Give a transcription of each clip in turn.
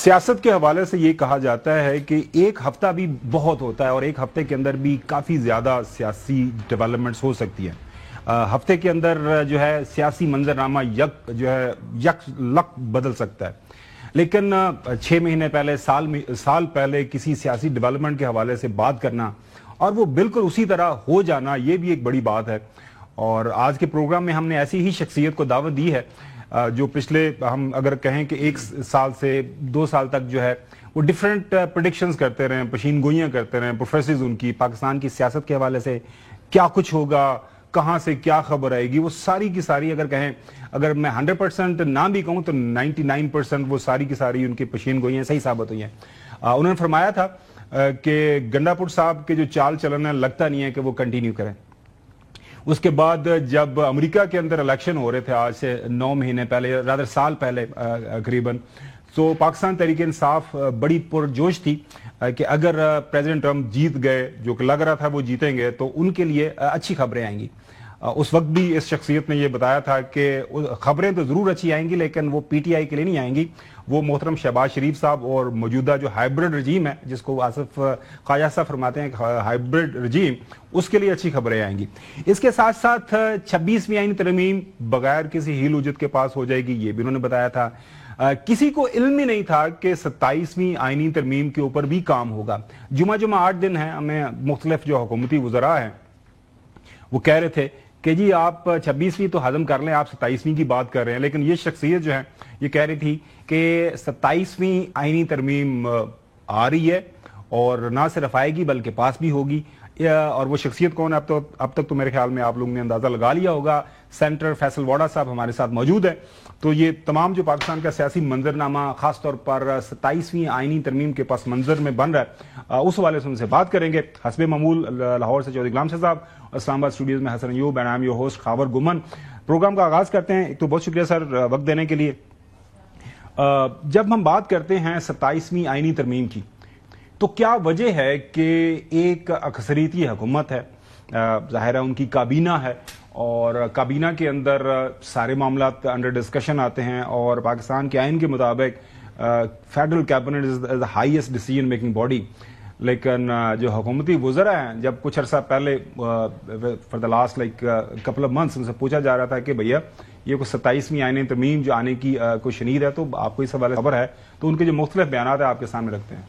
سیاست کے حوالے سے یہ کہا جاتا ہے کہ ایک ہفتہ بھی بہت ہوتا ہے اور ایک ہفتے کے اندر بھی کافی زیادہ سیاسی ڈیولپمنٹس ہو سکتی ہیں. ہفتے کے اندر جو ہے سیاسی منظرنامہ یک لک بدل سکتا ہے. لیکن 6 مہینے پہلے سال پہلے کسی سیاسی ڈیولپمنٹ کے حوالے سے بات کرنا اور وہ بالکل اسی طرح ہو جانا، یہ بھی ایک بڑی بات ہے. اور آج کے پروگرام میں ہم نے ایسی ہی شخصیت کو دعوت دی ہے جو پچھلے ہم اگر کہیں کہ 1 سال سے 2 سال تک جو ہے وہ ڈیفرنٹ پریڈکشنز کرتے رہے، پشین گوئیاں کرتے رہے، پروفیسرز ان کی پاکستان کی سیاست کے حوالے سے کیا کچھ ہوگا، کہاں سے کیا خبر آئے گی، وہ ساری کی ساری اگر میں 100% نہ بھی کہوں تو 99% وہ ساری کی ساری ان کی پشین گوئیاں صحیح ثابت ہوئی ہیں. انہوں نے فرمایا تھا کہ گنڈا پور صاحب کے جو چال چلن ہے لگتا نہیں ہے کہ وہ کنٹینیو کریں. اس کے بعد جب امریکہ کے اندر الیکشن ہو رہے تھے آج سے 9 مہینے پہلے، رادر سال پہلے قریباً، تو پاکستان تحریک انصاف بڑی پرجوش تھی کہ اگر پریزیڈنٹ ٹرمپ جیت گئے، جو کہ لگ رہا تھا وہ جیتیں گے، تو ان کے لیے اچھی خبریں آئیں گی. اس وقت بھی اس شخصیت نے یہ بتایا تھا کہ خبریں تو ضرور اچھی آئیں گی لیکن وہ پی ٹی آئی کے لیے نہیں آئیں گی، وہ محترم شہباز شریف صاحب اور موجودہ جو ہائیبرڈ رجیم ہے، جس کو آصف خواجہ صاحب فرماتے ہیں ہائیبرڈ رجیم، اس کے لیے اچھی خبریں آئیں گی. اس کے ساتھ ساتھ 26ویں آئینی ترمیم بغیر کسی ہیل وجد کے پاس ہو جائے گی، یہ بھی انہوں نے بتایا تھا. کسی کو علم ہی نہیں تھا کہ 27ویں آئینی ترمیم کے اوپر بھی کام ہوگا. جمعہ 8 دن ہیں، ہمیں مختلف جو حکومتی وزراء ہیں وہ کہہ رہے تھے کہ جی آپ 26ویں تو ہضم کر لیں، آپ 27ویں کی بات کر رہے ہیں. لیکن یہ شخصیت جو ہے یہ کہہ رہی تھی کہ 27ویں آئینی ترمیم آ رہی ہے اور نہ صرف آئے گی بلکہ پاس بھی ہوگی. اور وہ شخصیت کون ہے اب تک تو میرے خیال میں آپ لوگوں نے اندازہ لگا لیا ہوگا. سینٹر فیصل واڈا صاحب ہمارے ساتھ موجود ہے. تو یہ تمام جو پاکستان کا سیاسی منظرنامہ خاص طور پر 27ویں آئینی ترمیم کے پس منظر میں بن رہا ہے، اس حوالے سے ان سے بات کریں گے. حسب معمول لاہور سے چودھری غلام شاہ صاحب، اسلام آباد اسٹوڈیوز میں Hassan Ayub, and I am your host Khawar Gumman. Program کا آغاز کرتے ہیں. ایک تو بہت شکریہ سر وقت دینے کے لیے. جب ہم بات کرتے ہیں 27ویں آئینی ترمیم کی تو کیا وجہ ہے کہ ایک اکثریتی حکومت ہے، ظاہر ہے ان کی کابینہ ہے اور کابینہ کے اندر سارے معاملات انڈر ڈسکشن آتے ہیں اور پاکستان کے آئین کے مطابق federal cabinet is the highest decision making body. لیکن جو حکومتی وزراء ہیں، جب کچھ عرصہ پہلے for the last couple of months in سے پوچھا جا رہا تھا کہ بھیا یہ کوئی 27ویں آئینی ترمیم جو آنے کی کوئی شنید ہے تو آپ کو اس حوالے خبر ہے، تو ان کے جو مختلف بیانات ہیں آپ کے سامنے رکھتے ہیں.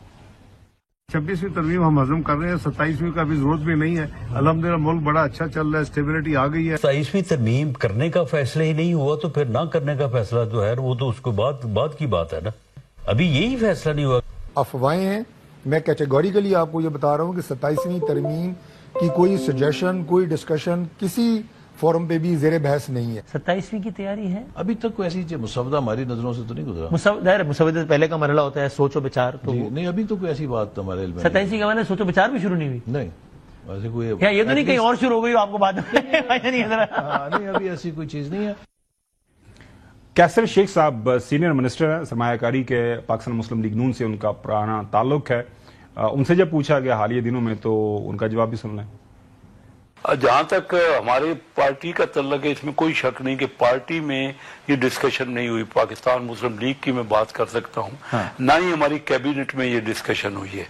26ویں ترمیم ہم ہضم کر رہے ہیں، 27ویں کا بھی ضرورت بھی نہیں ہے. الحمدللہ ملک بڑا اچھا چل رہا ہے، اسٹیبلٹی آ گئی ہے. 27ویں ترمیم کرنے کا فیصلہ ہی نہیں ہوا تو پھر نہ کرنے کا فیصلہ جو ہے وہ تو اس کو بعد کی بات ہے نا. ابھی یہی فیصلہ نہیں ہوا. افواہیں ہیں. میں کیٹیگوریکلی آپ کو یہ بتا رہا ہوں کہ 27ویں ترمیم کی کوئی سجیشن، کوئی ڈسکشن کسی فورم پہ بھی زیر بحث نہیں ہے. 27ویں کی تیاری ہے. ابھی تک کوئی ایسی مسودہ ہماری نظروں سے تو نہیں گزرا. مسودہ پہلے کا مرحلہ ہوتا ہے سوچ و بچار. تو نہیں، ابھی تو کوئی ایسی بات ہمارے علم میں 27ویں کا معنی سوچ و بچار بھی شروع نہیں ہوئی. نہیں ایسے کوئی یہ تو نہیں کہیں اور شروع ہو گئی آپ کو بات نہیں، ابھی ایسی کوئی چیز نہیں ہے. کیسر شیخ صاحب سینئر منسٹر ہیں سرمایہ کاری کے، پاکستان مسلم لیگ نون سے ان کا پرانا تعلق ہے. ان سے جب پوچھا گیا حالیہ دنوں میں تو ان کا جواب بھی سن لیں. جہاں تک ہمارے پارٹی کا تعلق ہے اس میں کوئی شک نہیں کہ پارٹی میں یہ ڈسکشن نہیں ہوئی. پاکستان مسلم لیگ کی میں بات کر سکتا ہوں، نہ ہی ہماری کیبنٹ میں یہ ڈسکشن ہوئی ہے.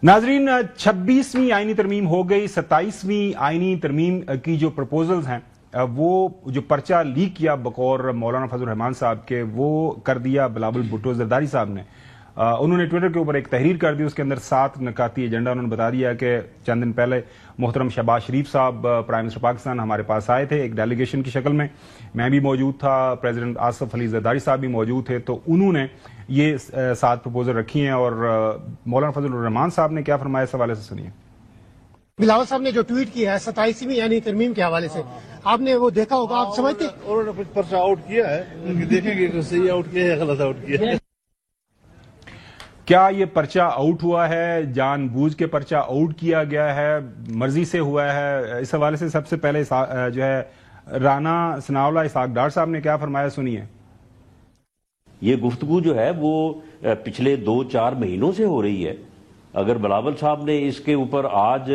ناظرین، 26ویں آئینی ترمیم ہو گئی. 27ویں آئینی ترمیم کی جو پروپوزلز ہیں وہ جو پرچہ لیک کیا بقور مولانا فضل الرحمان صاحب کے، وہ کر دیا بلاول بھٹو زرداری صاحب نے. انہوں نے ٹویٹر کے اوپر ایک تحریر کر دی، اس کے اندر 7 نکاتی ایجنڈا انہوں نے بتا دیا کہ چند دن پہلے محترم شہباز شریف صاحب پرائم منسٹر پاکستان ہمارے پاس آئے تھے ایک ڈیلیگیشن کی شکل میں بھی موجود تھا، پریزیڈنٹ آصف علی زرداری صاحب بھی موجود تھے. تو انہوں نے یہ 7 پروپوزل رکھی ہیں اور مولانا فضل الرحمان صاحب نے کیا فرمایا اس حوالے سے سنیے. بلاول صاحب نے جو ٹویٹ کیا ہے 27ویں یعنی ترمیم کے حوالے سے، آپ نے وہ دیکھا ہوگا، آپ سمجھتے انہوں نے کچھ پرچہ آؤٹ کیا ہے، دیکھیں گے کہ صحیح آؤٹ کیا ہے یا غلط آؤٹ کیا ہے. کیا یہ پرچہ آؤٹ ہوا ہے، جان بوجھ کے پرچہ آؤٹ کیا گیا ہے، مرضی سے ہوا ہے؟ اس حوالے سے سب سے پہلے جو ہے رانا ثناء اللہ اسحاق ڈار صاحب نے کیا فرمایا، سنیے. یہ گفتگو جو ہے وہ پچھلے 2-4 مہینوں سے ہو رہی ہے. اگر بلاول صاحب نے اس کے اوپر آج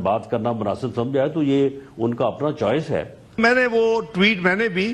بات کرنا مناسب سمجھا ہے تو یہ ان کا اپنا چوائس ہے. میں نے وہ ٹویٹ میں نے بھی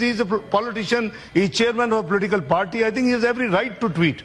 he is a politician, he is chairman of a political party. I think he has every right to tweet.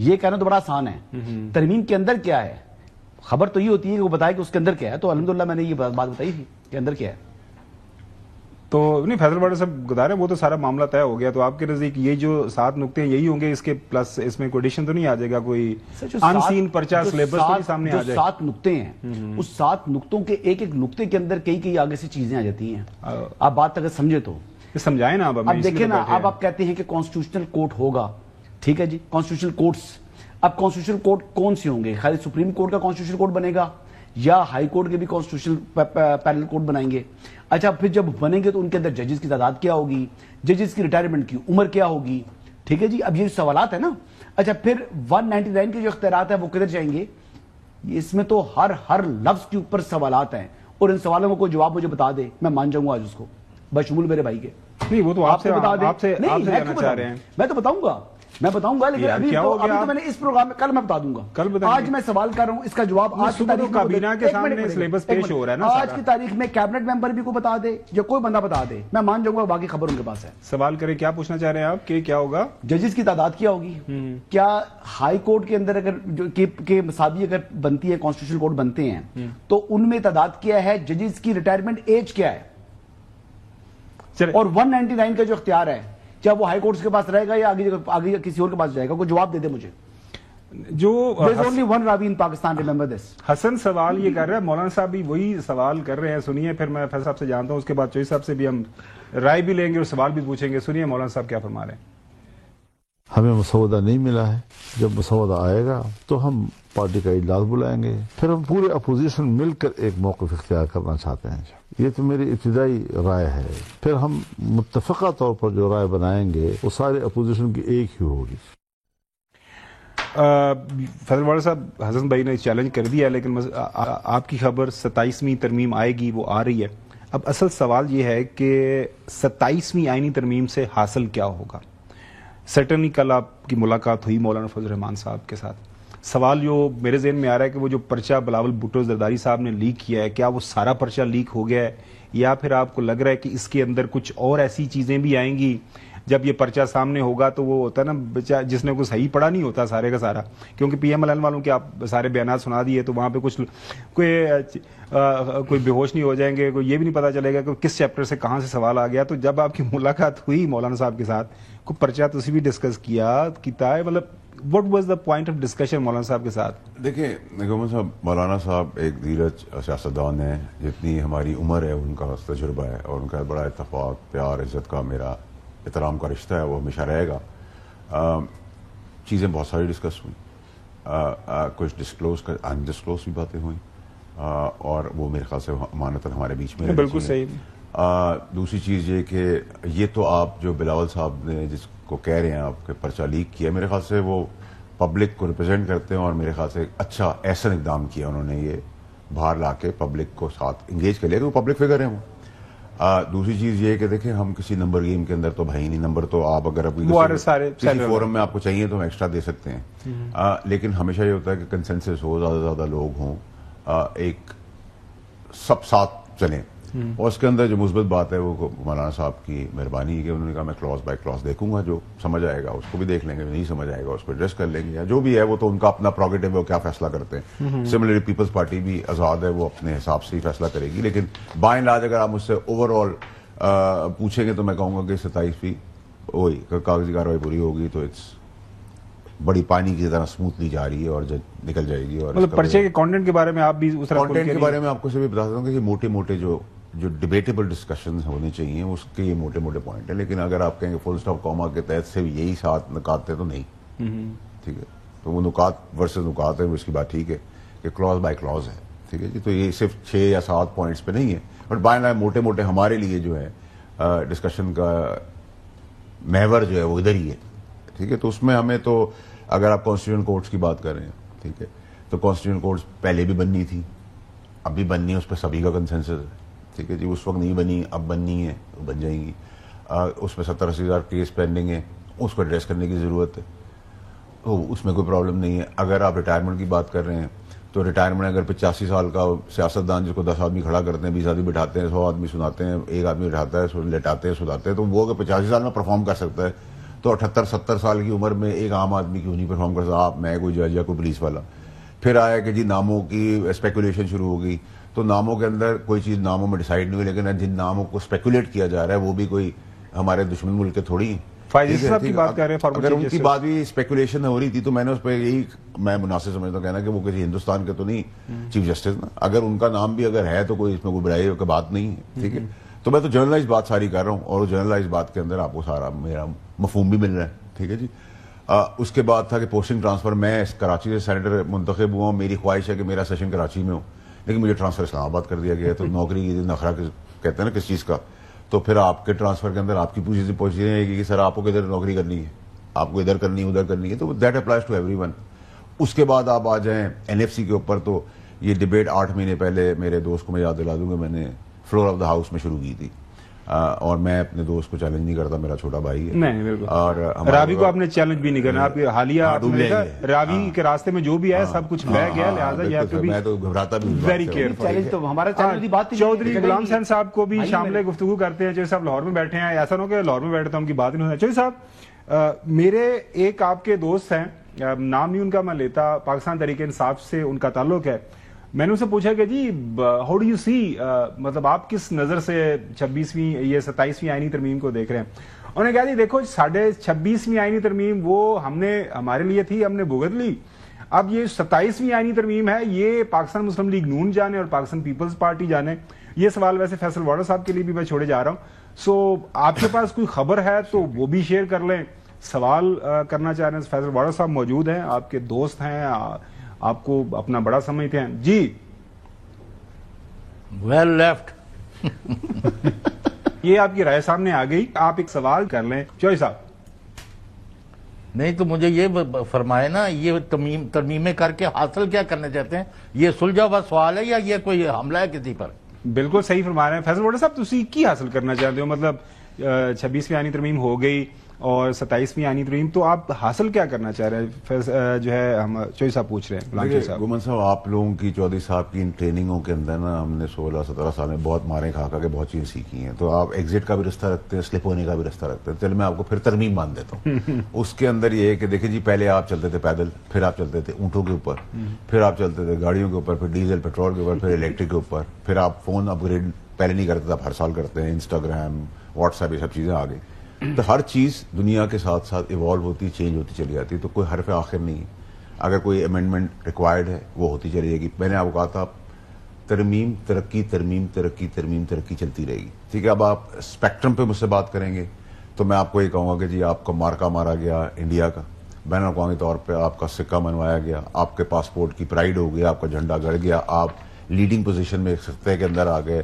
یہ کہنا تو بڑا آسان ہے. ترمیم کے اندر کیا ہے؟ خبر تو یہ ہوتی ہے کہ وہ بتائے کہ اس کے اندر کیا ہے. تو الحمدللہ میں نے یہ بات بتائی تھی کہ اندر کیا ہے. تو نہیں فیصل بھٹ صاحب بتا رہے ہیں وہ تو سارا معاملہ طے ہو گیا. تو آپ کے نزدیک یہ جو 7 نقطے ہیں یہی ہوں گے اس کے پلس اس میں کوئی ایڈیشن تو نہیں آ جائے گا, کوئی ان سین پرچہ سلیبس تو نہیں سامنے آ جائے؟ 7 نقطے ہیں, اس 7 نقطوں کے ایک ایک نقطے کے اندر کئی آگے سے چیزیں آ جاتی ہیں. آپ بات اگر سمجھے تو سمجھائیں نا. اب دیکھیں نا, اب آپ کہتے ہیں کہ کانسٹیٹیوشنل کورٹ ہوگا, ٹھیک ہے جی, کانسٹیٹیوشنل کورٹس. اب کانسٹیٹیوشنل کورٹ کون سے ہوں گے؟ خالی سپریم کورٹ کا کانسٹیٹیوشنل کورٹ بنے گا یا ہائی کورٹ کے بھی کانسٹیٹیوشنل پیرل کورٹ بنائیں گے؟ اچھا پھر جب بنیں گے تو ان کے اندر ججز کی تعداد کیا ہوگی, ججز کی ریٹائرمنٹ کی عمر کیا ہوگی, ٹھیک ہے جی. اب یہ سوالات ہیں نا. اچھا پھر 199 کے جو اختیارات ہیں وہ کدھر جائیں گے؟ اس میں تو ہر لفظ کے اوپر سوالات ہیں, اور ان سوالوں کو کوئی جواب مجھے بتا دے میں مان جاؤں گا آج اس کو, بشمول میرے بھائی کے. نہیں وہ تو آپ سے جانا چاہ رہے ہیں. میں تو بتاؤں گا لیکن ابھی تو میں نے اس پروگرام میں کل میں بتا دوں گا. آج میں سوال کر رہا ہوں, اس کا جواب آج کی تاریخ کابینہ کے سامنے سلیبس پیش ہو رہا ہے نا. آج کی تاریخ میں کیبنٹ ممبر بھی کو بتا دے یا کوئی بندہ بتا دے, میں مان جاؤں گا باقی خبر ان کے پاس ہے. سوال کریں, کیا پوچھنا چاہ رہے ہیں آپ کہ کیا ہوگا؟ ججز کی تعداد کیا ہوگی, کیا ہائی کورٹ کے اندر اگر کے مساوی اگر بنتی ہے, کانسٹیٹیوشنل کورٹ بنتے ہیں تو ان میں تعداد کیا ہے, ججز کی ریٹائرمنٹ ایج کیا ہے, اور 199 کا جو اختیار ہے کیا وہ ہائی کورٹس کے پاس رہے گا یا آگے کسی اور کے پاس جائے گا؟ کوئی جواب دے دے مجھے. جو only one Ravi in Pakistan, remember this. حسن سوال یہ کر رہا ہے, مولانا صاحب بھی وہی سوال کر رہے ہیں. سنیے, پھر میں فیصل صاحب سے جانتا ہوں, اس کے بعد چوئی صاحب سے بھی ہم رائے بھی لیں گے اور سوال بھی پوچھیں گے. سنیے مولانا صاحب کیا فرما رہے ہیں. ہمیں مسودہ نہیں ملا ہے, جب مسودہ آئے گا تو ہم پارٹی کا اجلاس بلائیں گے, پھر ہم پورے اپوزیشن مل کر ایک موقف اختیار کرنا چاہتے ہیں. یہ تو میری ابتدائی رائے ہے, پھر ہم متفقہ طور پر جو رائے بنائیں گے وہ سارے اپوزیشن کی ایک ہی ہوگی. فیصل بھٹ صاحب, حسن بھائی نے چیلنج کر دیا, لیکن آپ کی خبر 27ویں ترمیم آئے گی, وہ آ رہی ہے. اب اصل سوال یہ ہے کہ 27ویں آئینی ترمیم سے حاصل کیا ہوگا. سرٹنلی کل آپ کی ملاقات ہوئی مولانا فضل الرحمان صاحب کے ساتھ. سوال جو میرے ذہن میں آ رہا ہے کہ وہ جو پرچہ بلاول بھٹو زرداری صاحب نے لیک کیا ہے, کیا وہ سارا پرچہ لیک ہو گیا ہے, یا پھر آپ کو لگ رہا ہے کہ اس کے اندر کچھ اور ایسی چیزیں بھی آئیں گی جب یہ پرچہ سامنے ہوگا؟ تو وہ ہوتا ہے نا جس نے کوئی صحیح پڑھا نہیں ہوتا سارے کا سارا, کیونکہ پی ایم ایل این والوں کے آپ سارے بیانات سنا دیے تو وہاں پہ کچھ کوئی بے ہوش نہیں ہو جائیں گے, کوئی یہ بھی نہیں پتا چلے گا کہ کس چیپٹر سے کہاں سے سوال آ گیا. تو جب آپ کی ملاقات ہوئی مولانا صاحب کے ساتھ, کوئی پرچہ تو اسی بھی ڈسکس کیا ہے, مطلب what was the point of discussion مولانا صاحب کے ساتھ؟ دیکھیں محمد صاحب, مولانا صاحب ایک دیرج سیاستدان ہیں, جتنی ہماری عمر ہے ان کا تجربہ ہے, اور ان کا بڑا اتفاق, پیار, عزت کا, میرا احترام کا رشتہ ہے, وہ ہمیشہ رہے گا. چیزیں بہت ساری ڈسکس ہوئیں, کچھ ڈسکلوز انڈسکلوز بھی باتیں ہوئیں, اور وہ میرے خیال سے امانتاً ہمارے بیچ میں. بالکل صحیح. دوسری چیز یہ کہ یہ تو آپ جو بلاول صاحب نے جس کو کہہ رہے ہیں آپ کے پرچہ لیک کیا, میرے خیال سے وہ پبلک کو ریپرزینٹ کرتے ہیں, اور میرے خیال سے اچھا احسن اقدام کیا انہوں نے, یہ باہر لا کے پبلک کو ساتھ انگیج کر لیا کہ وہ پبلک فگر ہیں وہ. دوسری چیز یہ کہ دیکھیں ہم کسی نمبر گیم کے اندر تو بھائی نہیں, نمبر تو آپ اگر کسی فورم میں آپ کو چاہیے تو ہم ایکسٹرا دے سکتے ہیں, لیکن ہمیشہ یہ ہوتا ہے کہ کنسنسس ہو, زیادہ سے زیادہ لوگ ہوں, ایک سب ساتھ چلیں. اور اس کے اندر جو مثبت بات ہے وہ مولانا صاحب کی مہربانی ہے کہ انہوں نے کہا میں کلاس بائی کلاس دیکھوں گا, جو سمجھ آئے گا اس کو بھی دیکھ لیں گے, نہیں سمجھ آئے گا اس کو ایڈریس کر لیں گے, یا جو بھی ہے وہ تو ان کا اپنا پروگیٹو ہے, وہ کیا فیصلہ کرتے ہیں. سملرلی پیپلز پارٹی بھی آزاد ہے, وہ اپنے حساب سے ہی فیصلہ کرے گی, لیکن بائی اینڈ لارج اگر آپ مجھ سے اوور آل پوچھیں گے تو میں کہوں گا کہ 27ویں وہی کاغذی کاروائی پوری ہوگی تو بڑی پانی کی طرح اسموتھلی جا رہی ہے اور نکل جائے گی. اور پرچے کے کانٹینٹ کے بارے میں آپ بھی کانٹینٹ کے بارے میں آپ کو بھی بتا دوں کہ یہ موٹے موٹے جو ڈیبیٹیبل ڈسکشنز ہونے چاہیے اس کے یہ موٹے موٹے پوائنٹ ہیں, لیکن اگر آپ کہیں گے فل اسٹاپ کوما کے تحت سے یہی 7 نکات تھے تو نہیں, ٹھیک ہے, تو وہ نکات ورسز نکات ہے, اس کی بات ٹھیک ہے کہ کلاس بائی کلاس ہے, ٹھیک ہے جی. تو یہ صرف 6 یا 7 پوائنٹس پہ نہیں ہے, بٹ بائی اینڈ موٹے موٹے ہمارے لیے جو ہے ڈسکشن کا محور جو ہے وہ ادھر ہی ہے, ٹھیک ہے. تو اس میں ہمیں تو اگر آپ کانسٹیٹیوشن کورٹس کی بات کر رہے ہیں, ٹھیک ہے, تو کانسٹیٹیوشن کورٹس پہلے بھی بننی تھی, اب بھی بننی ہے, اس پہ سبھی کا کنسنسس ہے, ٹھیک ہے جی. اس وقت نہیں بنی, اب بننی ہے, تو بن جائیں گی. اس میں 70-80 ہزار کیس پینڈنگ ہے, اس کو ایڈریس کرنے کی ضرورت ہے, تو اس میں کوئی پرابلم نہیں ہے. اگر آپ ریٹائرمنٹ کی بات کر رہے ہیں تو ریٹائرمنٹ اگر 85 سال کا سیاستدان جس کو 10 آدمی کھڑا کرتے ہیں, 20 آدمی بٹھاتے ہیں, 100 آدمی سناتے ہیں, ایک آدمی بٹھاتا ہے, لٹاتے ہیں, سناتے ہیں, تو وہ اگر 85 سال میں پرفارم کر سکتا ہے تو 78-70 سال کی عمر میں ایک عام آدمی کیوں نہیں پرفارم کر سکتا؟ آپ، میں، کوئی جج یا کوئی پولیس والا. پھر آیا کہ جی ناموں کی اسپیکولیشن شروع ہو گئی. تو ناموں کے اندر کوئی چیز ناموں میں ڈیسائیڈ نہیں ہوئی، لیکن جن ناموں کو اسپیکولیٹ کیا جا رہا ہے وہ بھی کوئی ہمارے دشمن ملک کے تھوڑی ہیں. فائز صاحب کی بات کر رہے ہیں، اگر ان کی بات بھی اسپیکولیشن ہو رہی تھی تو میں نے اس پہ یہی میں مناسب سمجھتا ہوں کہنا کہ وہ کسی ہندوستان کے تو نہیں چیف جسٹس نا. اگر ان کا نام بھی اگر ہے تو کوئی اس میں کوئی برائی کی بات نہیں ہے. ٹھیک ہے، تو میں تو جرنلائز بات ساری کر رہا ہوں، اور جرنلائز بات کے اندر آپ کو سارا میرا مفہوم بھی مل رہا ہے. ٹھیک ہے جی. اس کے بعد تھا کہ پوسٹنگ ٹرانسفر. میں کراچی سے سینیٹر منتخب ہوا ہوں، میری خواہش ہے کہ میرا سیشن کراچی میں ہو، لیکن مجھے ٹرانسفر اسلام آباد کر دیا گیا. تو نوکری کی نخرہ کہتے ہیں نا کس چیز کا، تو پھر آپ کے ٹرانسفر کے اندر آپ کی پوزیشن ہے کہ سر آپ کو کدھر نوکری کرنی ہے، آپ کو ادھر کرنی ہے ادھر کرنی ہے. تو that applies to every one. اس کے بعد آپ آ جائیں NFC کے اوپر، تو یہ ڈبیٹ 8 مہینے پہلے میرے دوست کو میں یاد دلا دوں گا، میں نے فلور آف دا ہاؤس میں شروع کی تھی. اور میں اپنے دوست کو چیلنج نہیں کرتا، میرا چھوٹا بھائی ہے. نہیں بالکل. اور راوی کو آپ نے چیلنج بھی نہیں کرنا. آپ حالیہ راوی کے راستے میں جو بھی ہے سب کچھ بہ گیا، لہٰذا میں تو گھبراتا بھی ویری کیئرفل. چودھری غلام حسین صاحب کو بھی شامل گفتگو کرتے ہیں. چودھری صاحب لاہور میں بیٹھے ہیں، ایسا نہ ہو کہ لاہور میں بیٹھے تو ان کی بات نہیں ہوتی. چودھری صاحب، میرے ایک آپ کے دوست ہیں، نام نہیں ان کا میں لیتا، پاکستان تحریک انصاف سے ان کا تعلق ہے. میں نے ان سے پوچھا کہ جی ہاؤ ڈو یو سی، مطلب آپ کس نظر سے 26ویں یہ 27ویں آئینی ترمیم کو دیکھ رہے ہیں؟ انہوں نے کہا جی دیکھو 26ویں آئینی ترمیم وہ ہمارے لیے تھی، ہم نے بھگت لی. اب یہ 27ویں آئینی ترمیم ہے، یہ پاکستان مسلم لیگ نون جانے اور پاکستان پیپلز پارٹی جانے. یہ سوال ویسے فیصل واڈر صاحب کے لیے بھی میں چھوڑے جا رہا ہوں. سو آپ کے پاس کوئی خبر ہے تو وہ بھی شیئر کر لیں. سوال کرنا چاہ رہے ہیں، فیصل واڈر صاحب موجود ہیں، آپ کے دوست ہیں، آپ کو اپنا بڑا سمجھتے ہیں. جی ویل لیفٹ. یہ آپ کی رائے سامنے آ گئی، آپ ایک سوال کر لیں چوہی صاحب. نہیں تو مجھے یہ فرمائے نا، یہ ترمیمیں کر کے حاصل کیا کرنا چاہتے ہیں؟ یہ سلجھا ہوا سوال ہے یا یہ کوئی حملہ ہے کسی پر؟ بالکل صحیح فرما رہے ہیں فیصل واڈر صاحب. تسی کی حاصل کرنا چاہتے ہو؟ مطلب 26ویں آئینی ترمیم ہو گئی اور 27ویں آئینی ترمیم، تو آپ حاصل کیا کرنا چاہ رہے ہیں؟ جو ہے ہم چوہی صاحب پوچھ رہے ہیں. گومن صاحب، آپ لوگوں کی چودھری صاحب کی ان ٹریننگوں کے اندر نا ہم نے 16-17 سال میں بہت مارے کھا کے بہت چیزیں سیکھی ہیں. تو آپ ایگزٹ کا بھی رستہ رکھتے ہیں، سلپ ہونے کا بھی رستہ رکھتے ہیں. چل میں آپ کو پھر ترمیم مان دیتا ہوں. اس کے اندر یہ ہے کہ دیکھیں جی، پہلے آپ چلتے تھے پیدل، پھر آپ چلتے تھے اونٹوں کے اوپر، پھر آپ چلتے تھے گاڑیوں کے اوپر، پھر ڈیزل پیٹرول کے اوپر، پھر الیکٹرک کے اوپر، پھر آپ فون اپ گریڈ پہلے نہیں کرتے تھے، آپ ہر سال کرتے ہیں. انسٹاگرام، واٹس ایپ، یہ سب چیزیں آ گئی. تو ہر چیز دنیا کے ساتھ ساتھ ایوالو ہوتی، چینج ہوتی چلی جاتی ہے. تو کوئی حرف آخر نہیں ہے. اگر کوئی امینڈمنٹ ریکوائرڈ ہے وہ ہوتی چلی جائے گی. میں نے آپ کو کہا تھا ترمیم ترقی ترمیم ترقی ترمیم ترقی چلتی رہے گی. ٹھیک ہے. اب آپ اسپیکٹرم پہ مجھ سے بات کریں گے تو میں آپ کو یہ کہوں گا کہ جی آپ کا مارکا مارا گیا انڈیا کا، بین الاقوامی طور پہ آپ کا سکہ منوایا گیا، آپ کے پاسپورٹ کی پرائڈ ہو گیا، آپ کا جھنڈا گڑ گیا، آپ لیڈنگ پوزیشن میں ایک سطح کے اندر آ گئے،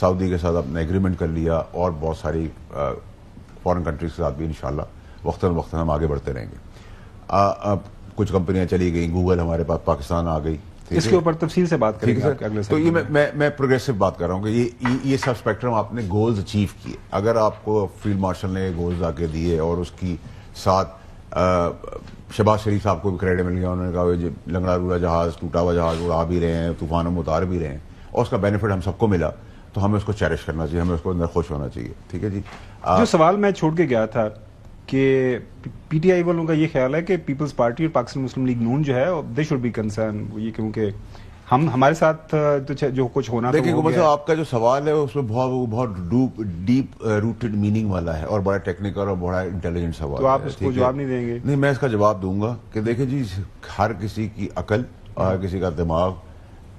سعودی کے ساتھ آپ نے ایگریمنٹ کر لیا، اور بہت ساری فورن کنٹریز کے ساتھ بھی انشاءاللہ وقتاً وقتاً ہم آگے بڑھتے رہیں گے. اب کچھ کمپنیاں چلی گئیں، گوگل ہمارے پاس پاکستان آ گئی. اس کے اوپر تفصیل سے بات کریں گے اگلے. تو یہ میں پروگریسو بات کر رہا ہوں کہ یہ سب اسپیکٹرم آپ نے گولز اچیو کیے. اگر آپ کو فیلڈ مارشل نے گولز آ کے دیے اور اس کی ساتھ شہباز شریف صاحب کو بھی کریڈٹ مل گیا، انہوں نے کہا لنگڑا روڑا جہاز، ٹوٹا ہوا جہاز اڑا بھی رہے ہیں، طوفانوں میں اتار بھی رہے ہیں، اور اس کا بینیفٹ ہم سب کو ملا، تو ہمیں اس کو چیریش کرنا چاہیے، ہمیں اس کو اندر خوش ہونا چاہیے. ٹھیک ہے جی. جو سوال میں چھوڑ کے گیا تھا کہ پی ٹی آئی والوں کا یہ خیال ہے کہ پیپلز پارٹی اور پاکستان مسلم لیگ نون جو ہے دے شوڈ بی کنسرن، یہ کیونکہ ہمارے ساتھ جو کچھ ہونا. دیکھیں گومن آپ کا جو سوال ہے اس میں بہت ڈیپ روٹڈ میننگ والا ہے اور بڑا ٹیکنیکل اور بڑا انٹیلیجنٹ سوال ہے. تو آپ اس کو جواب نہیں دیں گے؟ نہیں، میں اس کا جواب دوں گا کہ دیکھیں جی، ہر کسی کی عقل اور ہر کسی کا دماغ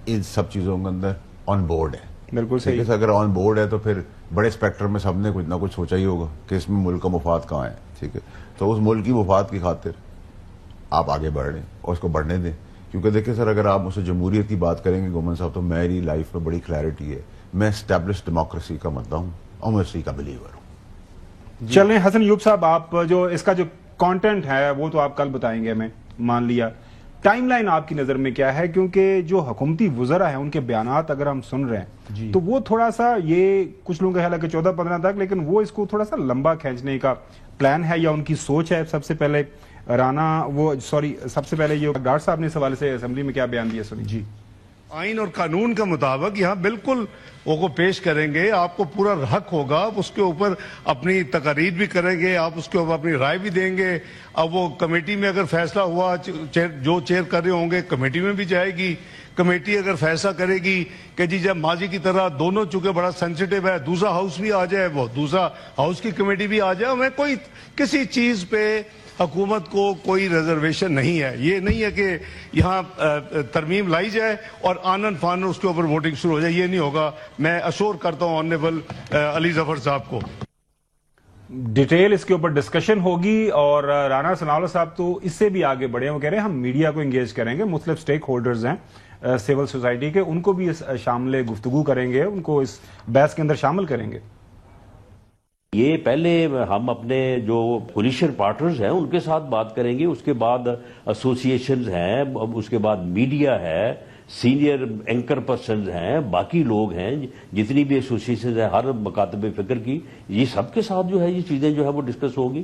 ان سب چیزوں کے اندر آن بورڈ ہے. بالکل صحیح. اگر آن بورڈ ہے تو پھر بڑے اسپیکٹرم میں سب نے کچھ نہ کچھ سوچا ہی ہوگا کہ اس میں ملک کا مفاد کہاں ہے. ٹھیک ہے. تو اس ملک کی مفاد کی خاطر آپ آگے بڑھ رہے ہیں اور اس کو بڑھنے دیں. کیونکہ دیکھیں سر، اگر آپ مجھ سے جمہوریت کی بات کریں گے گومن صاحب، تو میری لائف میں بڑی کلیئرٹی ہے. میں اسٹیبلش ڈیموکریسی کا مدعا ہوں اور میں اسی کا بلیور ہوں. چلیں حسن ایوب صاحب، آپ جو اس کا جو کانٹینٹ ہے وہ تو آپ کل بتائیں گے، ہمیں مان لیا. ٹائم لائن آپ کی نظر میں کیا ہے؟ کیونکہ جو حکومتی وزراء ہیں ان کے بیانات اگر ہم سن رہے ہیں تو وہ تھوڑا سا، یہ کچھ لوگوں کا خیال ہے کہ 14-15 تک، لیکن وہ اس کو تھوڑا سا لمبا کھینچنے کا پلان ہے یا ان کی سوچ ہے. سب سے پہلے سب سے پہلے یہ ڈاکٹر صاحب نے اس حوالے سے اسمبلی میں کیا بیان دیا؟ سنی جی. آئین اور قانون کے مطابق یہاں بالکل وہ پیش کریں گے, آپ کو پورا حق ہوگا, آپ اس کے اوپر اپنی تقاریر بھی کریں گے, آپ اس کے اوپر اپنی رائے بھی دیں گے. اب وہ کمیٹی میں اگر فیصلہ ہوا, جو چیئر کر رہے ہوں گے کمیٹی میں بھی جائے گی. کمیٹی اگر فیصلہ کرے گی کہ جی جب ماضی کی طرح دونوں چونکہ بڑا سینسیٹیو ہے, دوسرا ہاؤس بھی آ جائے, وہ دوسرا ہاؤس کی کمیٹی بھی آ جائے, میں کوئی کسی چیز پہ حکومت کو کوئی ریزرویشن نہیں ہے. یہ نہیں ہے کہ یہاں ترمیم لائی جائے اور آنن فانن اس کے اوپر ووٹنگ شروع ہو جائے, یہ نہیں ہوگا. میں اشور کرتا ہوں آنریبل علی ظفر صاحب کو. ڈیٹیل اس کے اوپر ڈسکشن ہوگی, اور رانا ثناءاللہ صاحب تو اس سے بھی آگے بڑھے ہیں. وہ کہہ رہے ہیں ہم میڈیا کو انگیج کریں گے, مختلف سٹیک ہولڈرز ہیں سول سوسائٹی کے, ان کو بھی اس شامل گفتگو کریں گے, ان کو اس بحث کے اندر شامل کریں گے. یہ پہلے ہم اپنے جو پولیشر پارٹنرز ہیں ان کے ساتھ بات کریں گے, اس کے بعد ایسوسیشنز ہیں, اس کے بعد میڈیا ہے, سینئر اینکر پرسنز ہیں, باقی لوگ ہیں, جتنی بھی ایسوسیشنز ہیں ہر مکاتب فکر کی, یہ سب کے ساتھ جو ہے یہ چیزیں جو ہے وہ ڈسکس ہوگی.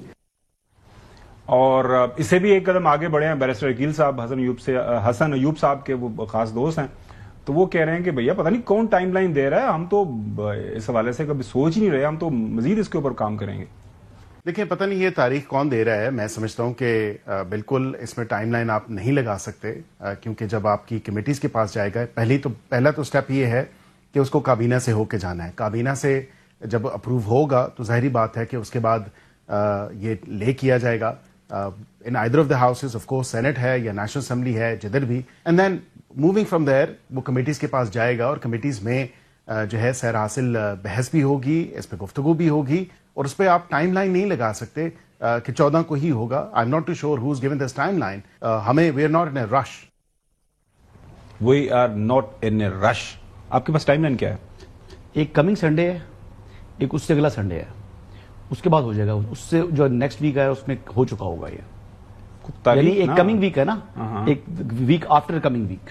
اور اس سے بھی ایک قدم آگے بڑھے ہیں بیرسٹر عقیل صاحب, حسن ایوب صاحب کے وہ خاص دوست ہیں, تو وہ کہہ رہے ہیں کہ بھیا پتہ نہیں کون ٹائم لائن دے رہا ہے, ہم تو اس حوالے سے کبھی سوچ ہی نہیں رہے, ہم تو مزید اس کے اوپر کام کریں گے. دیکھیں پتہ نہیں یہ تاریخ کون دے رہا ہے. میں سمجھتا ہوں کہ بالکل اس میں ٹائم لائن آپ نہیں لگا سکتے, کیونکہ جب آپ کی کمیٹیز کے پاس جائے گا, پہلا تو سٹیپ یہ ہے کہ اس کو کابینہ سے ہو کے جانا ہے. کابینہ سے جب اپروو ہوگا تو ظاہری بات ہے کہ اس کے بعد یہ لے کیا جائے گا in either of the houses, of course senate ہے یا نیشنل اسمبلی ہے, جدھر بھی, and then moving from there وہ کمیٹیز کے پاس جائے گا, اور کمیٹیز میں جو ہے سیر حاصل بحث بھی ہوگی, اس پہ گفتگو بھی ہوگی, اور اس پہ آپ ٹائم لائن نہیں لگا سکتے کہ 14 کو ہی ہوگا. I am not too sure who is given this timeline. ہمیں we are not in a rush. We are not in a rush. آپ کے پاس ٹائم لائن کیا ہے؟ ایک کمنگ سنڈے ہے, ایک اس سے اگلا سنڈے ہے, اس کے بعد ہو جائے گا. اس سے جو نیکسٹ ویک ہے اس میں ہو چکا ہوگا یہ, یعنی ایک کمنگ ویک ہے نا, ایک ویک آفٹر کمنگ ویک,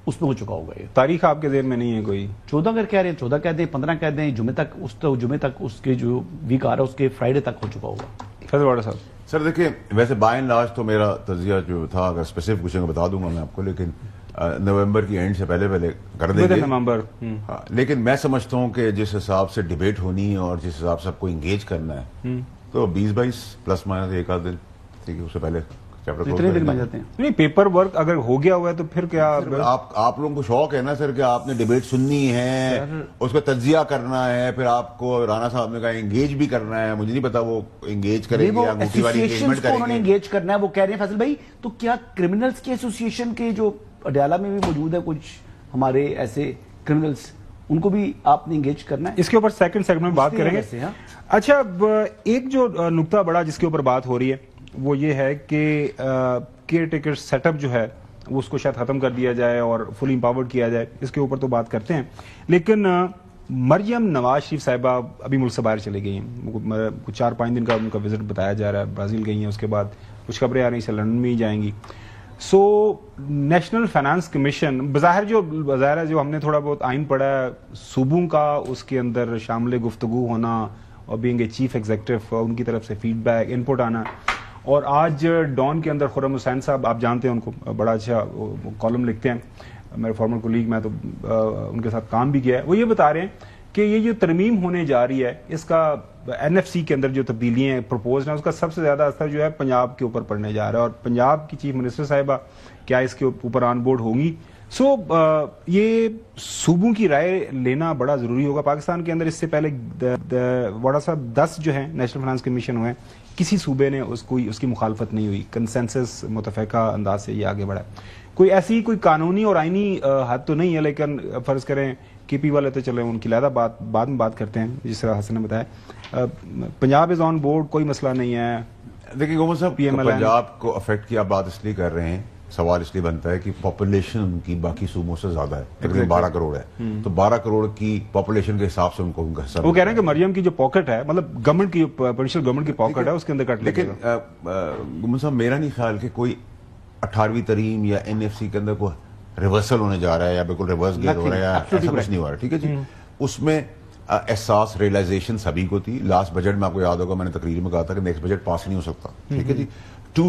اس میں ہو چکا ہوگا یہ. تاریخ آپ کے ذہن میں نہیں ہے کوئی؟ 14 اگر کہہ رہے ہیں 14 کہہ دیں, 15 کہہ دیں, جمعے تک اس کے جو ویک آ رہا ہے اس کے فرائیڈے تک ہو چکا ہوگا. فیض واڑا صاحب. سر دیکھیں ویسے بائی اینڈ لارج تو میرا تجزیہ جو تھا, اگر اسپیسیفک کچھ بتا دوں گا میں آپ کو, لیکن نومبر کی اینڈ سے پہلے کر دیں گے نومبر. لیکن میں سمجھتا ہوں کہ جس حساب سے ڈیبیٹ ہونی ہے اور جس حساب سے آپ کو انگیج کرنا ہے, تو 20-22 پلس مائنس ایک آدھ دن, ٹھیک ہے, اس سے پہلے کتنے دن بن جاتے ہیں. نہیں, پیپر ورک اگر ہو گیا ہوا ہے تو پھر کیا آپ لوگوں کو شوق ہے نا سر کہ آپ نے ڈیبیٹ سننی ہے, اس کا تجزیہ کرنا ہے, پھر آپ کو رانا صاحب نے کہا انگیج بھی کرنا ہے. مجھے نہیں پتا وہ انگیج کریں گے یا انگوٹھی والی انگیجمنٹ کریں گے. انگیج کرنا ہے وہ کہہ رہے ہیں فیصل بھائی. تو کیا کرمنلز کی ایسوسیشن کے جو اڈیالہ میں بھی موجود ہے کچھ ہمارے ایسے کرمنلز, ان کو بھی آپ نے انگیج کرنا ہے؟ اس کے اوپر سیکنڈ سیگمنٹ میں بات کریں گے. اچھا, ایک جو نقطہ بڑا جس کے اوپر بات ہو رہی ہے وہ یہ ہے کہ کیئر ٹیکر سیٹ اپ جو ہے وہ اس کو شاید ختم کر دیا جائے اور فلی امپاورڈ کیا جائے. اس کے اوپر تو بات کرتے ہیں, لیکن مریم نواز شریف صاحبہ ابھی ملک سے باہر چلے گئی ہیں, 4-5 دن کا ان کا وزٹ بتایا جا رہا ہے, برازیل گئی ہیں, اس کے بعد کچھ خبریں آ رہی ہیں لندن میں ہی جائیں گی. سو نیشنل فائنانس کمیشن بظاہر جو ہم نے تھوڑا بہت آئین پڑھا ہے صوبوں کا, اس کے اندر شامل گفتگو ہونا اور بینگ اے چیف ایگزیکٹو ان کی طرف سے فیڈ بیک انپٹ آنا. اور آج ڈان کے اندر خرم حسین صاحب, آپ جانتے ہیں ان کو, بڑا اچھا کالم لکھتے ہیں, میرے فارمر کولیگ, میں تو ان کے ساتھ کام بھی کیا ہے. وہ یہ بتا رہے ہیں کہ یہ جو ترمیم ہونے جا رہی ہے اس کا NFC کے اندر جو تبدیلیاں پروپوز ہیں اس کا سب سے زیادہ اثر جو ہے پنجاب کے اوپر پڑنے جا رہا ہے, اور پنجاب کی چیف منسٹر صاحبہ کیا اس کے اوپر آن بورڈ ہوں گی. سو یہ صوبوں کی رائے لینا بڑا ضروری ہوگا پاکستان کے اندر. اس سے پہلے واڑا صاحب 10 جو ہیں نیشنل فائنانس کمیشن ہوئے, کسی صوبے نے اس کی مخالفت نہیں ہوئی, کنسنسس متفقہ انداز سے یہ آگے بڑھا. کوئی ایسی کوئی قانونی اور آئینی حد تو نہیں ہے, لیکن فرض کریں کے پی والے تو چلے ان کی علیحدہ بعد میں بات کرتے ہیں, جس طرح حسن نے بتایا. پنجاب از آن بورڈ, کوئی مسئلہ نہیں ہے. دیکھیں گومر صاحب, پنجاب کو افیکٹ کی آپ بات اس لیے کر رہے ہیں, سوال اس لیے بنتا ہے کہ پاپولیشن ان کی باقی صوبوں سے زیادہ ہے, تقریباً 12 کروڑ ہے, تو 12 کروڑ کی پاپولیشن کے حساب سے ان کو ان کا حصہ. وہ کہہ رہے ہیں کہ مریم کی جو پاکٹ ہے, مطلب گورنمنٹ کی پوٹینشیل گورنمنٹ کی پاکٹ ہے, اس کے اندر کٹ لے گا. لیکن گومر صاحب میرا نہیں خیال کہ کوئی 18ویں ترمیم یا NFC کے اندر کوئی ریورسل ہونے جا رہا ہے یا بالکل ریورس گیئر ہو رہا ہے, ایسا کچھ نہیں ہو رہا ہے. ٹھیک ہے جی, اس میں احساس ریئلائزیشن سبھی کو تھی. لاسٹ بجٹ میں آپ کو یاد ہوگا میں نے تقریر میں کہا تھا کہ نیکسٹ بجٹ پاس نہیں ہو سکتا. ٹھیک ہے جی, 2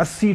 80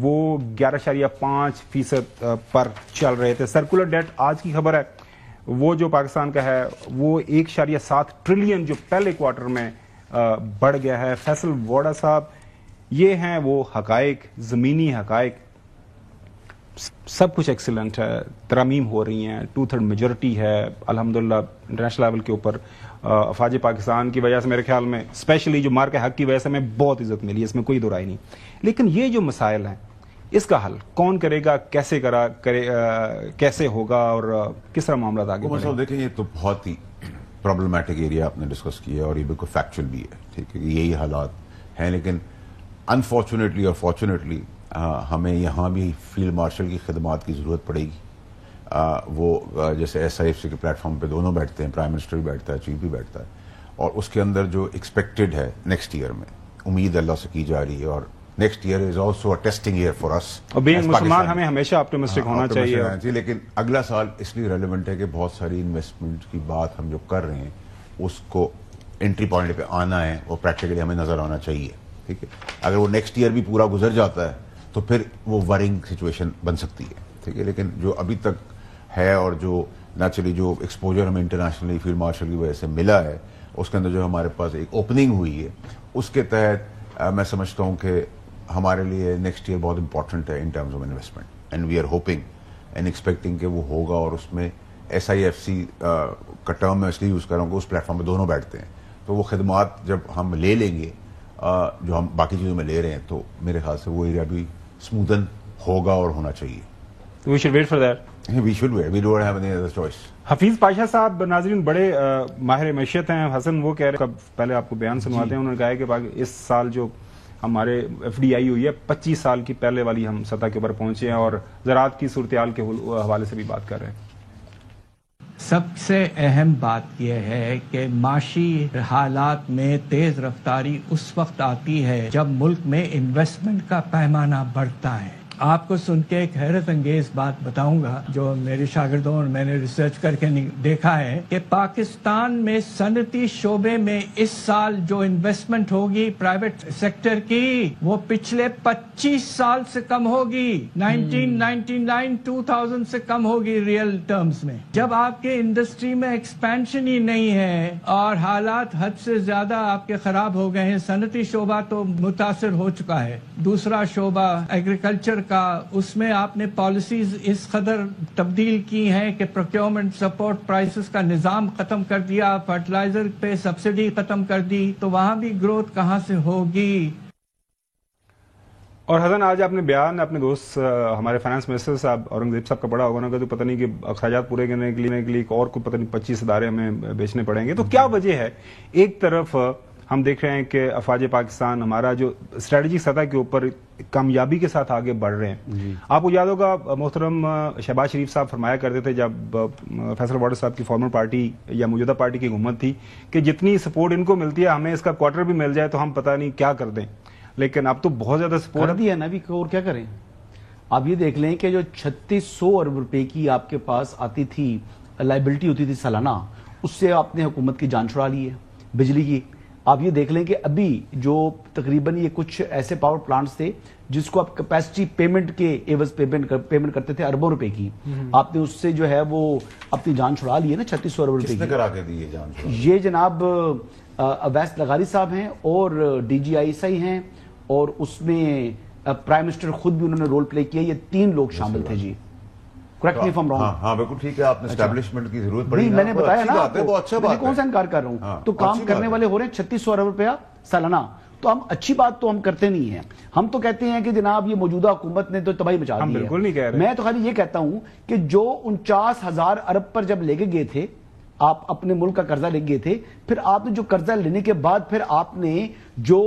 وہ 11.5% پر چل رہے تھے. سرکولر ڈیٹ آج کی خبر ہے وہ جو پاکستان کا ہے وہ 1.7 ٹریلین جو پہلے کوارٹر میں بڑھ گیا ہے. فیصل ووڈا صاحب یہ ہیں وہ حقائق, زمینی حقائق. سب کچھ ایکسیلنٹ ہے, ترامیم ہو رہی ہیں, 2/3 میجورٹی ہے الحمدللہ انٹرنیشنل لیول کے اوپر. افواج پاکستان کی وجہ سے میرے خیال میں اسپیشلی جو مارکے حق کی وجہ سے ہمیں بہت عزت ملی, اس میں کوئی دو رائے نہیں. لیکن یہ جو مسائل ہیں اس کا حل کون کرے گا, کیسے ہوگا اور کس طرح معاملات آگے بڑھیں گے؟ دیکھیں یہ تو بہت ہی پرابلمٹک ایریا آپ نے ڈسکس کیا اور یہ بالکل فیکچوئل بھی ہے, ٹھیک ہے, یہی حالات ہیں. لیکن انفارچونیٹلی اور فارچونیٹلی ہمیں یہاں بھی فیلڈ مارشل کی خدمات کی ضرورت پڑے گی. وہ جیسے SIFC کے پلیٹ فارم پہ دونوں بیٹھتے ہیں, پرائم منسٹر بھی بیٹھتا ہے, چیف بھی بیٹھتا ہے, اور اس کے اندر جو ایکسپیکٹڈ ہے نیکسٹ ایئر میں, امید اللہ سے کی جا رہی ہے. اور next year is also a testing year for us. اور بینگ مسلمان ہمیں ہمیشہ آپٹیمسٹک ہونا چاہیے. لیکن اگلا سال اس لیے ریلیونٹ ہے کہ بہت ساری انویسٹمنٹ کی بات ہم جو کر رہے ہیں اس کو انٹری پوائنٹ پہ آنا ہے, وہ پریکٹیکلی ہمیں نظر آنا چاہیے. ٹھیک ہے, اگر وہ نیکسٹ ایئر بھی پورا گزر جاتا ہے تو پھر وہ ورنگ سچویشن بن سکتی ہے. ٹھیک ہے, لیکن جو ابھی تک ہے اور جو نیچرلی جو ایکسپوجر ہمیں انٹرنیشنلی فیلڈ مارشل کی وجہ سے ملا ہے, اس کے اندر جو ہمارے پاس ایک اوپننگ ہوئی ہے, اس کے تحت میں سمجھتا ہوں کہ ہمارے لیے نیکسٹ ایئر بہت امپورٹنٹ ہے in terms of investment. And we are hoping and expecting کہ وہ ہوگا. اور اس میں SIFC کا ٹرم میں اس لیے یوز کر رہا ہوں کہ اس پلیٹ فارم پہ دونوں بیٹھتے ہیں, تو وہ خدمات جب ہم لے لیں گے جو ہم باقی چیزوں میں لے رہے ہیں, تو میرے خیال سے وہ ایریا بھی اسموتھن ہوگا اور ہونا چاہیے. We should wait for that. We should wait. We don't have any other choice. Hafeez Pasha صاحب ناظرین بڑے ماہر معیشت ہیں. حسن وہ کہہ رہے ہیں, پہلے آپ کو بیان سنواتے ہیں, انہوں نے کہا ہے کہ اس سال جو ہمارے FDI ہوئی ہے 25 سال کی پہلے والی ہم سطح کے اوپر پہنچے ہیں, اور زراعت کی صورتحال کے حوالے سے بھی بات کر رہے ہیں. سب سے اہم بات یہ ہے کہ معاشی حالات میں تیز رفتاری اس وقت آتی ہے جب ملک میں انویسٹمنٹ کا پیمانہ بڑھتا ہے. آپ کو سن کے ایک حیرت انگیز بات بتاؤں گا جو میرے شاگردوں اور میں نے ریسرچ کر کے دیکھا ہے کہ پاکستان میں صنعتی شعبے میں اس سال جو انویسٹمنٹ ہوگی پرائیویٹ سیکٹر کی وہ پچھلے 25 سال سے کم ہوگی. 1999 2000 سے کم ہوگی ریئل ٹرمز میں. جب آپ کے انڈسٹری میں ایکسپینشن ہی نہیں ہے اور حالات حد سے زیادہ آپ کے خراب ہو گئے ہیں, صنعتی شعبہ تو متاثر ہو چکا ہے. دوسرا شعبہ ایگریکلچر کا, اس میں آپ نے پالیسیز اس قدر تبدیل کی ہیں کہ پروکیورمنٹ سپورٹ پرائسز کا نظام ختم کر دیا, فرٹیلائزر پہ سبسڈی ختم کر دی, تو وہاں بھی گروتھ کہاں سے ہوگی. اور حسن آج آپ نے بیان اپنے دوست ہمارے فائنانس منسٹر صاحب اورنگزیب صاحب کا پڑھا ہوگا نا, کہ تو پتہ نہیں کہ اخراجات پورے کرنے کے لیے ایک اور کو پتہ نہیں 25 ادارے ہمیں بیچنے پڑیں گے. تو کیا وجہ ہے؟ ایک طرف ہم دیکھ رہے ہیں کہ افواج پاکستان ہمارا جو اسٹریٹجک سطح کے اوپر کامیابی کے ساتھ آگے بڑھ رہے ہیں. آپ کو یاد ہوگا محترم شہباز شریف صاحب فرمایا کرتے تھے جب فیصل ووڈا صاحب کی فارمر پارٹی یا موجودہ پارٹی کی حکومت تھی کہ جتنی سپورٹ ان کو ملتی ہے ہمیں اس کا کوارٹر بھی مل جائے تو ہم پتہ نہیں کیا کر دیں. لیکن اب تو بہت زیادہ سپورٹ ہے نا بھی, اور کیا کریں. آپ یہ دیکھ لیں کہ جو 3600 ارب روپے کی آپ کے پاس آتی تھی لائبلٹی ہوتی تھی سالانہ, اس سے آپ نے حکومت کی جان چھڑا لی ہے بجلی کی. آپ یہ دیکھ لیں کہ ابھی جو تقریباً یہ کچھ ایسے پاور پلانٹس تھے جس کو آپ کیپیسٹی پیمنٹ کے ایوز پیمنٹ کرتے تھے اربوں روپے کی, آپ نے اس سے جو ہے وہ اپنی جان چھڑا لی ہے نا 3600 ارب روپے کی. کس نے کرا کے دی جان چھڑا؟ یہ جناب اویس لغاری صاحب ہیں اور DGI ہیں, اور اس میں پرائم منسٹر خود بھی انہوں نے رول پلے کیا. یہ 3 لوگ شامل تھے. جی correct me if I am wrong. ہاں بالکل ٹھیک ہے, آپ نے اسٹیبلشمنٹ کی ضرورت پڑی. میں نے بتایا نا آپ کو, میں کون سا انکار کر رہا ہوں. تو کام کرنے والے ہو رہے ہیں 3600 ارب روپیہ سالانہ. تو ہم اچھی بات تو ہم کرتے نہیں ہیں. ہم تو کہتے ہیں کہ جناب یہ موجودہ حکومت نے تو تباہی مچا دی ہے. بالکل نہیں کہہ رہے. میں تو خالی یہ کہتا ہوں کہ جو 49,000 ارب پر جب لے کے گئے تھے, آپ اپنے ملک کا قرضہ لے گئے تھے, پھر آپ نے جو قرضہ لینے کے بعد پھر آپ نے جو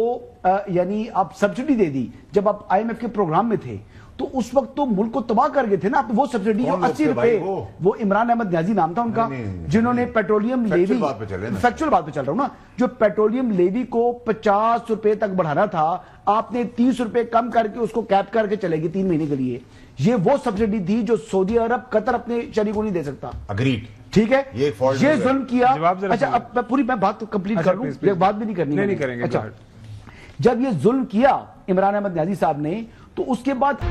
یعنی آپ سبسڈی دے دی جب آپ IMF کے پروگرام میں تھے, تو اس وقت تو ملک کو تباہ کر گئے تھے نا. وہ سبسڈی جو 80 روپے, وہ عمران احمد نیازی نام تھا ان کا, جنہوں نے پیٹرولیم لیوی, فیکچوئل بات پہ چل رہا ہوں نا, جو پیٹرولیم لیوی کو 50 روپے تک بڑھانا تھا, آپ نے 30 روپے کم کر کے اس کو کیپ کر کے چلے گی 3 مہینے کے لیے. یہ وہ سبسڈی تھی جو سعودی عرب قطر اپنے شریک کو نہیں دے سکتا. اگریڈ. ٹھیک ہے, یہ ظلم کیا. اچھا اب پوری میں بات کمپلیٹ کر لوں, بات بھی نہیں کرنی. نہیں کریں گے. جب یہ ظلم کیا عمران احمد نیازی صاحب نے, تو اس کے بعد